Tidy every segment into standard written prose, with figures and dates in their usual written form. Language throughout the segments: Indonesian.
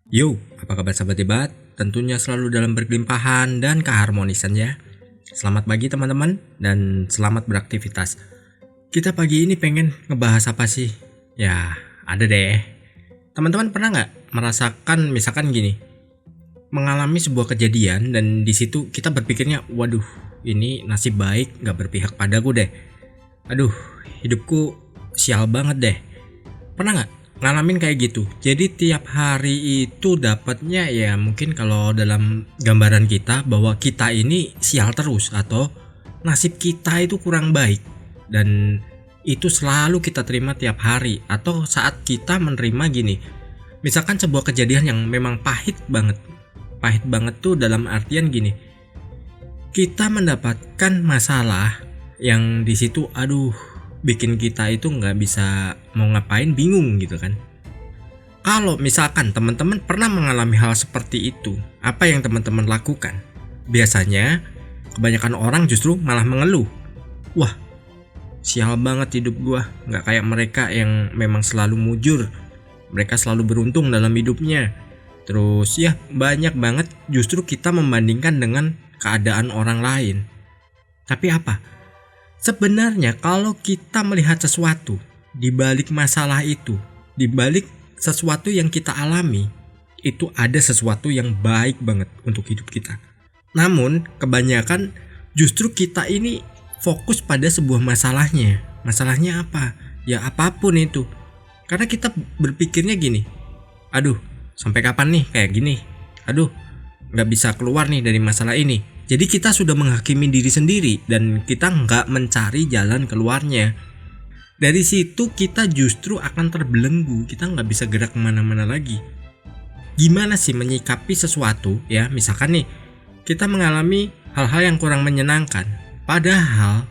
Yo, apa kabar sahabat debat? Tentunya selalu dalam berkelimpahan dan keharmonisan ya. Selamat pagi teman-teman dan selamat beraktivitas. Kita pagi ini pengen ngebahas apa sih? Ya, ada deh. Teman-teman pernah nggak merasakan misalkan gini, mengalami sebuah kejadian dan di situ kita berpikirnya, waduh, ini nasib baik nggak berpihak padaku deh. Aduh, hidupku sial banget deh. Pernah nggak ngalamin kayak gitu? Jadi tiap hari itu dapatnya ya mungkin kalau dalam gambaran kita bahwa kita ini sial terus atau nasib kita itu kurang baik, dan itu selalu kita terima tiap hari atau saat kita menerima gini. Misalkan sebuah kejadian yang memang pahit banget. Pahit banget tuh dalam artian gini. Kita mendapatkan masalah yang di situ bikin kita itu nggak bisa mau ngapain, bingung gitu kan. Kalau misalkan teman-teman pernah mengalami hal seperti itu, apa yang teman-teman lakukan? Biasanya kebanyakan orang justru malah mengeluh. Wah, sial banget hidup gua, nggak kayak mereka yang memang selalu mujur. Mereka selalu beruntung dalam hidupnya. Terus ya banyak banget justru kita membandingkan dengan keadaan orang lain. Tapi apa? Sebenarnya kalau kita melihat sesuatu di balik masalah itu, di balik sesuatu yang kita alami, itu ada sesuatu yang baik banget untuk hidup kita. Namun kebanyakan justru kita ini fokus pada sebuah masalahnya. Masalahnya apa? Ya apapun itu. Karena kita berpikirnya gini, aduh sampai kapan nih kayak gini? Aduh gak bisa keluar nih dari masalah ini. Jadi kita sudah menghakimi diri sendiri dan kita nggak mencari jalan keluarnya. Dari situ kita justru akan terbelenggu, kita nggak bisa gerak kemana-mana lagi. Gimana sih menyikapi sesuatu ya? Misalkan nih kita mengalami hal-hal yang kurang menyenangkan, padahal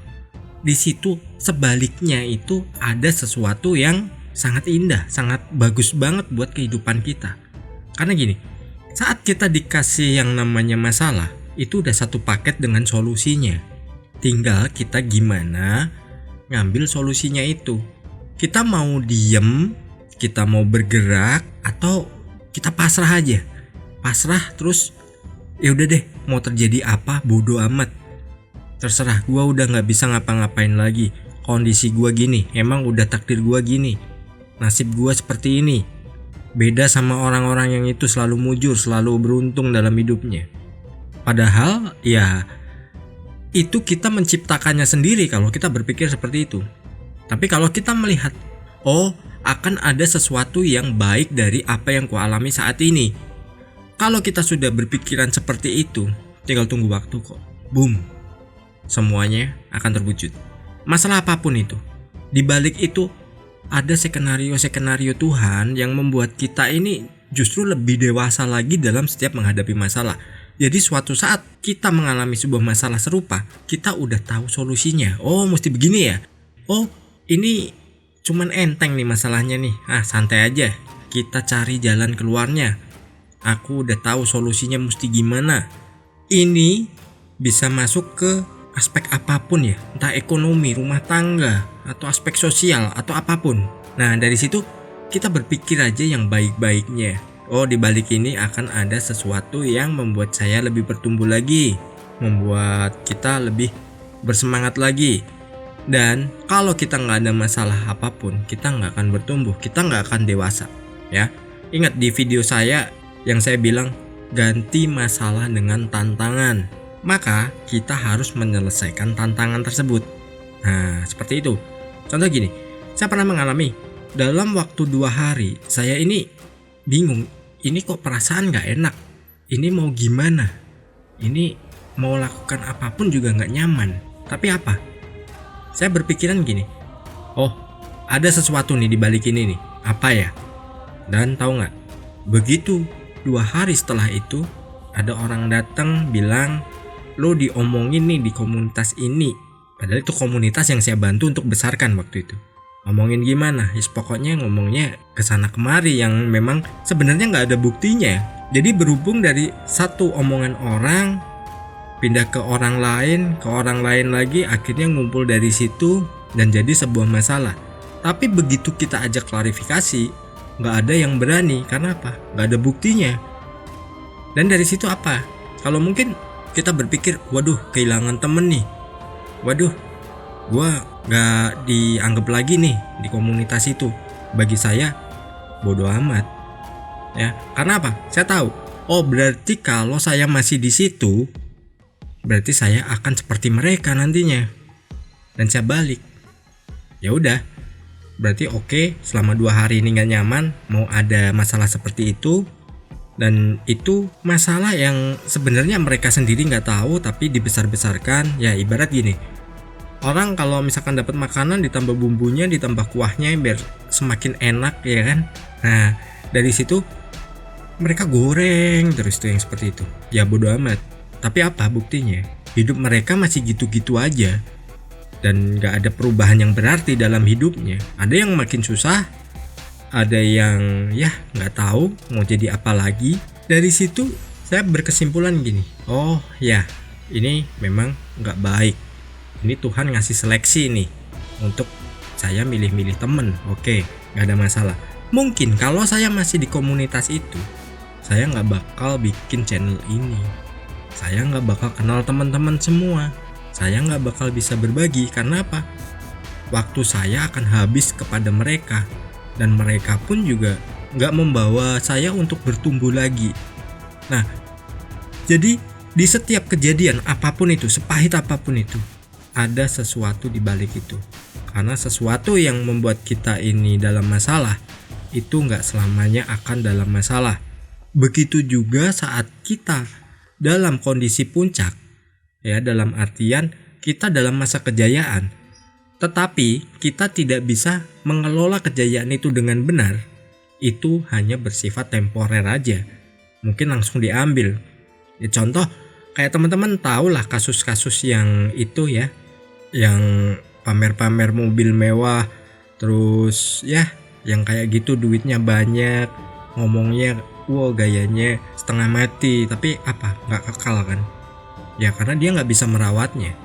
di situ sebaliknya itu ada sesuatu yang sangat indah, sangat bagus banget buat kehidupan kita. Karena gini, saat kita dikasih yang namanya masalah, itu udah satu paket dengan solusinya. Tinggal kita gimana ngambil solusinya itu. Kita mau diem, kita mau bergerak, atau kita pasrah aja. Pasrah terus ya udah deh, mau terjadi apa bodo amat. Terserah, gua udah nggak bisa ngapa-ngapain lagi. Kondisi gua gini, emang udah takdir gua gini. Nasib gua seperti ini. Beda sama orang-orang yang itu selalu mujur, selalu beruntung dalam hidupnya. Padahal ya itu kita menciptakannya sendiri kalau kita berpikir seperti itu. Tapi kalau kita melihat, oh akan ada sesuatu yang baik dari apa yang kualami saat ini. Kalau kita sudah berpikiran seperti itu, tinggal tunggu waktu kok. Boom, semuanya akan terwujud. Masalah apapun itu, di balik itu ada skenario-skenario Tuhan yang membuat kita ini justru lebih dewasa lagi dalam setiap menghadapi masalah. Jadi suatu saat kita mengalami sebuah masalah serupa, kita udah tahu solusinya. Oh mesti begini ya. Oh ini cuman enteng nih masalahnya nih. Santai aja, kita cari jalan keluarnya. Aku udah tahu solusinya mesti gimana. Ini bisa masuk ke aspek apapun ya, entah ekonomi, rumah tangga, atau aspek sosial, atau apapun. Nah dari situ kita berpikir aja yang baik-baiknya. Oh di balik ini akan ada sesuatu yang membuat saya lebih bertumbuh lagi, membuat kita lebih bersemangat lagi. Dan kalau kita nggak ada masalah apapun, kita nggak akan bertumbuh, kita nggak akan dewasa. Ya, ingat di video saya yang saya bilang ganti masalah dengan tantangan. Maka kita harus menyelesaikan tantangan tersebut. Nah seperti itu. Contoh gini, saya pernah mengalami dalam waktu 2 hari saya ini bingung, ini kok perasaan gak enak, ini mau gimana, ini mau lakukan apapun juga gak nyaman. Tapi apa? Saya berpikiran gini, oh ada sesuatu nih di balik ini nih, apa ya? Dan tahu gak, begitu 2 hari setelah itu ada orang datang bilang, lo diomongin nih di komunitas ini. Padahal itu komunitas yang saya bantu untuk besarkan waktu itu. Ngomongin gimana? Pokoknya ngomongnya kesana kemari yang memang sebenarnya nggak ada buktinya. Jadi berhubung dari satu omongan orang pindah ke orang lain lagi, akhirnya ngumpul dari situ dan jadi sebuah masalah. Tapi begitu kita ajak klarifikasi, nggak ada yang berani. Karena apa? Nggak ada buktinya. Dan dari situ apa? Kalau mungkin kita berpikir, waduh kehilangan temen nih, waduh gua nggak dianggap lagi nih di komunitas itu. Bagi saya bodoh amat ya. Karena apa? Saya tahu, oh berarti kalau saya masih di situ, berarti saya akan seperti mereka nantinya. Dan saya balik. Ya udah, berarti oke, selama 2 hari ini nggak nyaman, mau ada masalah seperti itu. Dan itu masalah yang sebenarnya mereka sendiri nggak tahu, tapi dibesar-besarkan. Ya ibarat gini, orang kalau misalkan dapat makanan ditambah bumbunya, ditambah kuahnya biar semakin enak ya kan. Nah dari situ mereka goreng terus tuh yang seperti itu. Ya bodo amat. Tapi apa buktinya? Hidup mereka masih gitu-gitu aja. Dan gak ada perubahan yang berarti dalam hidupnya. Ada yang makin susah, ada yang ya gak tahu mau jadi apa lagi. Dari situ saya berkesimpulan gini, oh ya ini memang gak baik. Ini Tuhan ngasih seleksi nih untuk saya milih-milih temen. Oke, gak ada masalah. Mungkin kalau saya masih di komunitas itu, saya gak bakal bikin channel ini. Saya gak bakal kenal teman-teman semua. Saya gak bakal bisa berbagi. Karena apa? Waktu saya akan habis kepada mereka. Dan mereka pun juga gak membawa saya untuk bertumbuh lagi. Nah, jadi di setiap kejadian apapun itu, sepahit apapun itu, ada sesuatu di balik itu. Karena sesuatu yang membuat kita ini dalam masalah, itu gak selamanya akan dalam masalah. Begitu juga saat kita dalam kondisi puncak, ya dalam artian kita dalam masa kejayaan, tetapi kita tidak bisa mengelola kejayaan itu dengan benar. Itu hanya bersifat temporer aja, mungkin langsung diambil. Ya, contoh kayak teman-teman tahu lah kasus-kasus yang itu ya, yang pamer-pamer mobil mewah, terus ya yang kayak gitu duitnya banyak, ngomongnya wow gayanya setengah mati, tapi apa nggak kekal kan? Ya karena dia nggak bisa merawatnya.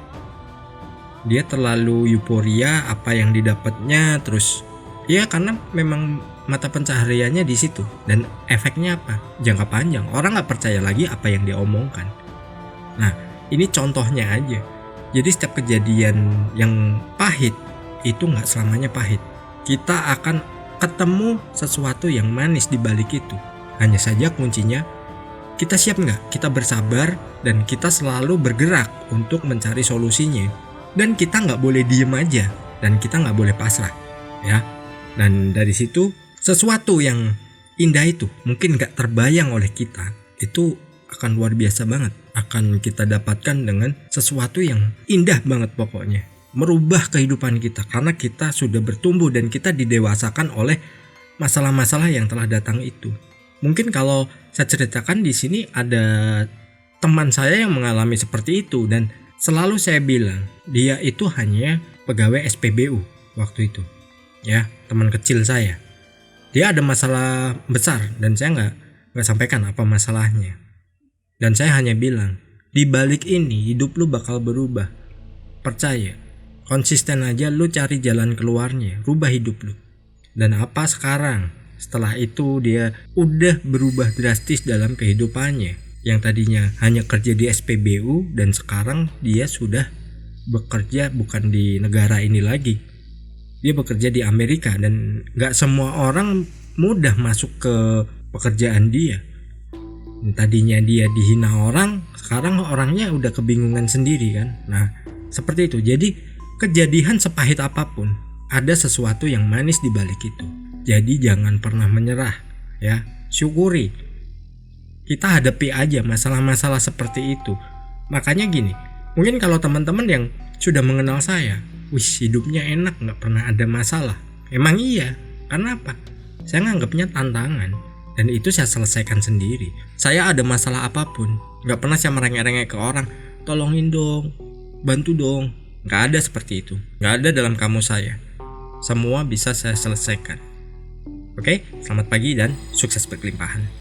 Dia terlalu euforia apa yang didapatnya, terus ya karena memang mata pencahariannya di situ. Dan efeknya apa? Jangka panjang orang nggak percaya lagi apa yang dia omongkan. Nah ini contohnya aja. Jadi setiap kejadian yang pahit itu nggak selamanya pahit. Kita akan ketemu sesuatu yang manis di balik itu. Hanya saja kuncinya kita siap nggak? Kita bersabar dan kita selalu bergerak untuk mencari solusinya. Dan kita nggak boleh diem aja dan kita nggak boleh pasrah, ya. Dan dari situ sesuatu yang indah itu mungkin nggak terbayang oleh kita, itu akan luar biasa banget. Akan kita dapatkan dengan sesuatu yang indah banget pokoknya. Merubah kehidupan kita karena kita sudah bertumbuh dan kita didewasakan oleh masalah-masalah yang telah datang itu. Mungkin kalau saya ceritakan di sini ada teman saya yang mengalami seperti itu dan selalu saya bilang dia itu hanya pegawai SPBU waktu itu. Ya, teman kecil saya. Dia ada masalah besar dan saya nggak sampaikan apa masalahnya. Dan saya hanya bilang, di balik ini hidup lu bakal berubah. Percaya, konsisten aja lu cari jalan keluarnya, rubah hidup lu. Dan apa sekarang? Setelah itu dia udah berubah drastis dalam kehidupannya. Yang tadinya hanya kerja di SPBU dan sekarang dia sudah bekerja bukan di negara ini lagi. Dia bekerja di Amerika dan gak semua orang mudah masuk ke pekerjaan dia. Tadinya dia dihina orang, sekarang orangnya udah kebingungan sendiri kan. Nah seperti itu. Jadi kejadian sepahit apapun, ada sesuatu yang manis di balik itu. Jadi jangan pernah menyerah, ya. Syukuri. Kita hadapi aja masalah-masalah seperti itu. Makanya gini, mungkin kalau teman-teman yang sudah mengenal saya, hidupnya enak, nggak pernah ada masalah. Emang iya, karena apa? Saya nganggapnya tantangan. Dan itu saya selesaikan sendiri. Saya ada masalah apapun, nggak pernah saya merengek-rengek ke orang, tolongin dong, bantu dong. Nggak ada seperti itu. Nggak ada dalam kamus saya. Semua bisa saya selesaikan. Oke, selamat pagi dan sukses berkelimpahan.